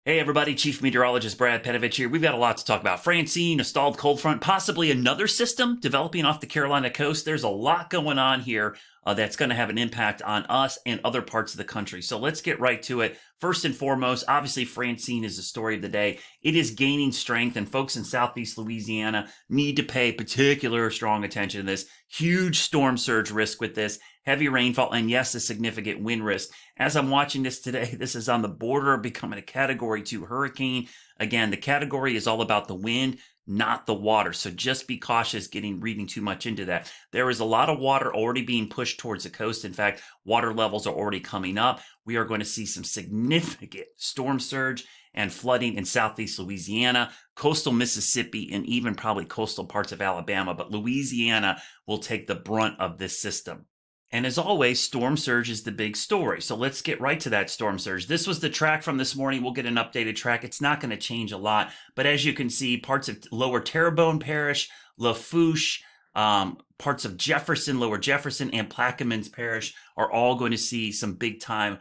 Hey everybody, Chief Meteorologist Brad Panovich here. We've got a lot to talk about. Francine, a stalled cold front, possibly another system developing off the Carolina coast. There's a lot going on here that's going to have an impact on us and other parts of the country. So let's get right to it. First and foremost, obviously Francine is the story of the day. It is gaining strength, and folks in southeast Louisiana need to pay particular strong attention to this. Huge storm surge risk with this, heavy rainfall, and yes, a significant wind risk. As I'm watching this today, this is on the border of becoming a Category 2 hurricane. Again, the category is all about the wind, not the water. So just be cautious reading too much into that. There is a lot of water already being pushed towards the coast. In fact, water levels are already coming up. We are going to see some significant storm surge and flooding in southeast Louisiana, coastal Mississippi, and even probably coastal parts of Alabama. But Louisiana will take the brunt of this system. And as always, storm surge is the big story. So let's get right to that storm surge. This was the track from this morning. We'll get an updated track. It's not going to change a lot. But as you can see, parts of lower Terrebonne Parish, Lafourche, parts of Jefferson, lower Jefferson, and Plaquemines Parish are all going to see some big time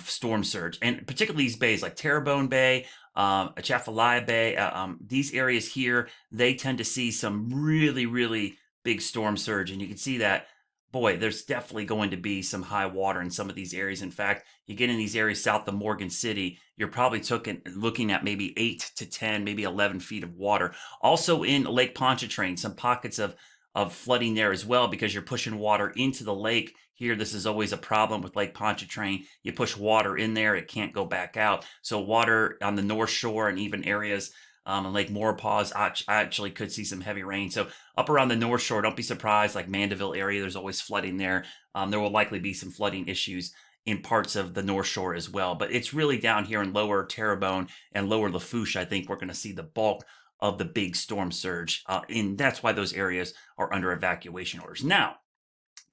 storm surge. And particularly these bays like Terrebonne Bay, Atchafalaya Bay, these areas here, they tend to see some really, really big storm surge. And you can see that. Boy, there's definitely going to be some high water in some of these areas. In fact, you get in these areas south of Morgan City, you're probably looking at maybe 8 to 10, maybe 11 feet of water. Also in Lake Pontchartrain, some pockets of flooding there as well because you're pushing water into the lake. Here, this is always a problem with Lake Pontchartrain. You push water in there, it can't go back out. So water on the North Shore and even areas and Lake Maurepas, I actually could see some heavy rain. So up around the North Shore, don't be surprised, like Mandeville area, there's always flooding there. There will likely be some flooding issues in parts of the North Shore as well. But it's really down here in lower Terrebonne and lower Lafourche, I think we're going to see the bulk of the big storm surge. And that's why those areas are under evacuation orders. Now,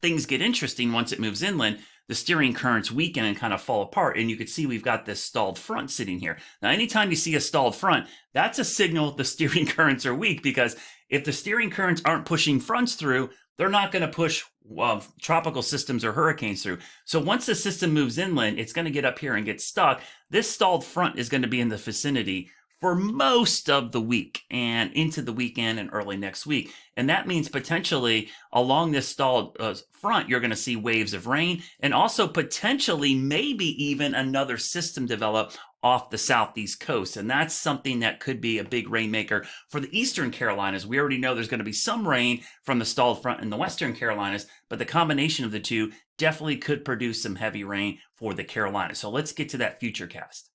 things get interesting once it moves inland. The steering currents weaken and kind of fall apart. And you can see we've got this stalled front sitting here. Now, anytime you see a stalled front, that's a signal the steering currents are weak, because if the steering currents aren't pushing fronts through, they're not going to push tropical systems or hurricanes through. So once the system moves inland, it's going to get up here and get stuck. This stalled front is going to be in the vicinity for most of the week and into the weekend and early next week. And that means potentially along this stalled front, you're going to see waves of rain and also potentially maybe even another system develop off the southeast coast. And that's something that could be a big rainmaker for the eastern Carolinas. We already know there's going to be some rain from the stalled front in the western Carolinas, but the combination of the two definitely could produce some heavy rain for the Carolinas. So let's get to that future cast.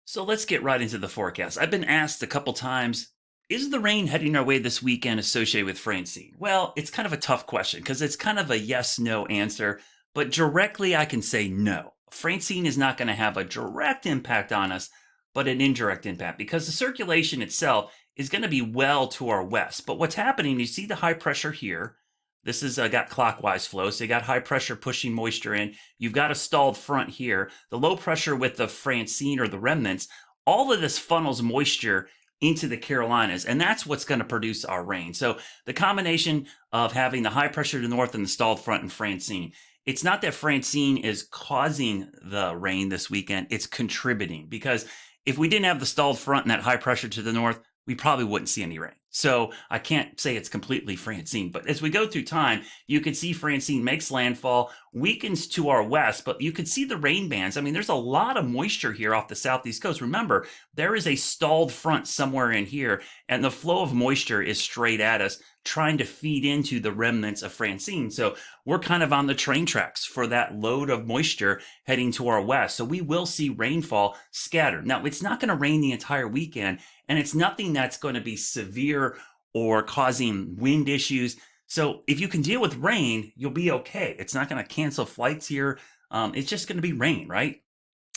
So let's get right into the forecast. I've been asked a couple times, is the rain heading our way this weekend associated with Francine? Well, it's kind of a tough question because it's kind of a yes-no answer, but directly I can say no. Francine is not going to have a direct impact on us, but an indirect impact because the circulation itself is going to be well to our west. But what's happening, you see the high pressure here. This has got clockwise flow, so you got high pressure pushing moisture in. You've got a stalled front here. The low pressure with the Francine or the remnants, all of this funnels moisture into the Carolinas, and that's what's going to produce our rain. So the combination of having the high pressure to the north and the stalled front and Francine, it's not that Francine is causing the rain this weekend, it's contributing. Because if we didn't have the stalled front and that high pressure to the north, we probably wouldn't see any rain. So I can't say it's completely Francine, but as we go through time, you can see Francine makes landfall, weakens to our west, but you can see the rain bands. I mean, there's a lot of moisture here off the southeast coast. Remember, there is a stalled front somewhere in here, and the flow of moisture is straight at us, trying to feed into the remnants of Francine. So we're kind of on the train tracks for that load of moisture heading to our west. So we will see rainfall scattered. Now, it's not going to rain the entire weekend, and it's nothing that's going to be severe or causing wind issues. So if you can deal with rain, you'll be okay. It's not going to cancel flights here. It's just going to be rain, right?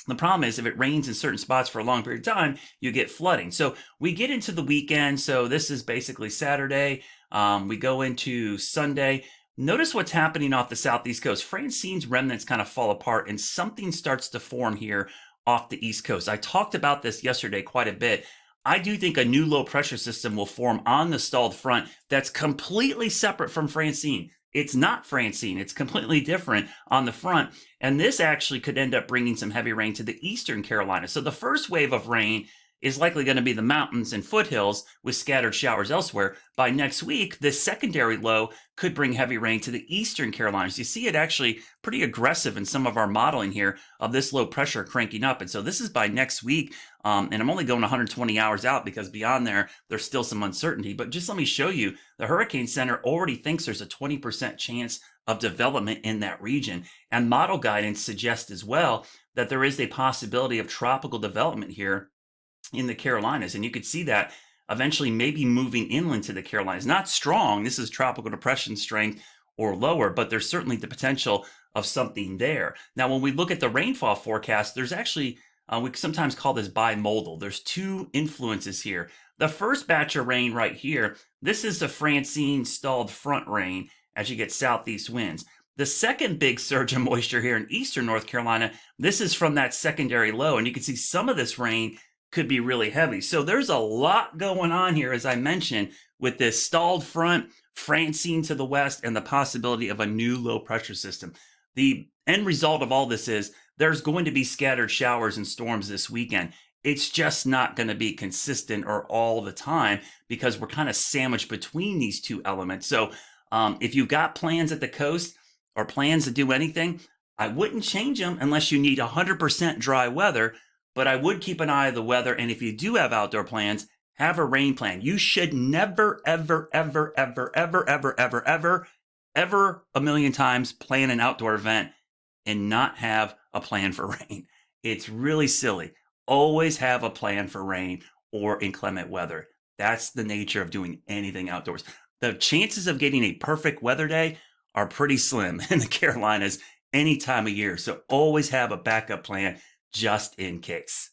The problem is if it rains in certain spots for a long period of time, you get flooding. So we get into the weekend. So this is basically Saturday. We go into Sunday. Notice what's happening off the southeast coast. Francine's remnants kind of fall apart and something starts to form here off the east coast. I talked about this yesterday quite a bit. I do think a new low pressure system will form on the stalled front that's completely separate from Francine. It's not Francine. It's completely different on the front. And this actually could end up bringing some heavy rain to the eastern Carolinas. So the first wave of rain is likely going to be the mountains and foothills with scattered showers elsewhere. By next week, this secondary low could bring heavy rain to the eastern Carolinas. You see it actually pretty aggressive in some of our modeling here of this low pressure cranking up. And so this is by next week. And I'm only going 120 hours out because beyond there, there's still some uncertainty. But just let me show you, the Hurricane Center already thinks there's a 20% chance of development in that region. And model guidance suggests as well that there is a possibility of tropical development here in the Carolinas. And you could see that eventually maybe moving inland to the Carolinas. Not strong. This is tropical depression strength or lower, but there's certainly the potential of something there. Now, when we look at the rainfall forecast, there's actually, we sometimes call this bimodal. There's two influences here. The first batch of rain right here, this is the Francine stalled front rain as you get southeast winds. The second big surge of moisture here in eastern North Carolina, this is from that secondary low. And you can see some of this rain could be really heavy. So there's a lot going on here, as I mentioned, with this stalled front, Francine to the west, and the possibility of a new low pressure system. The end result of all this is there's going to be scattered showers and storms this weekend. It's just not going to be consistent or all the time because we're kind of sandwiched between these two elements. So if you've got plans at the coast or plans to do anything, I wouldn't change them unless you need 100% dry weather. But I would keep an eye on the weather. And if you do have outdoor plans, have a rain plan. You should never, ever, ever, ever, ever, ever, ever, ever, ever a million times plan an outdoor event and not have a plan for rain. It's really silly. Always have a plan for rain or inclement weather. That's the nature of doing anything outdoors. The chances of getting a perfect weather day are pretty slim in the Carolinas any time of year. So always have a backup plan just in case.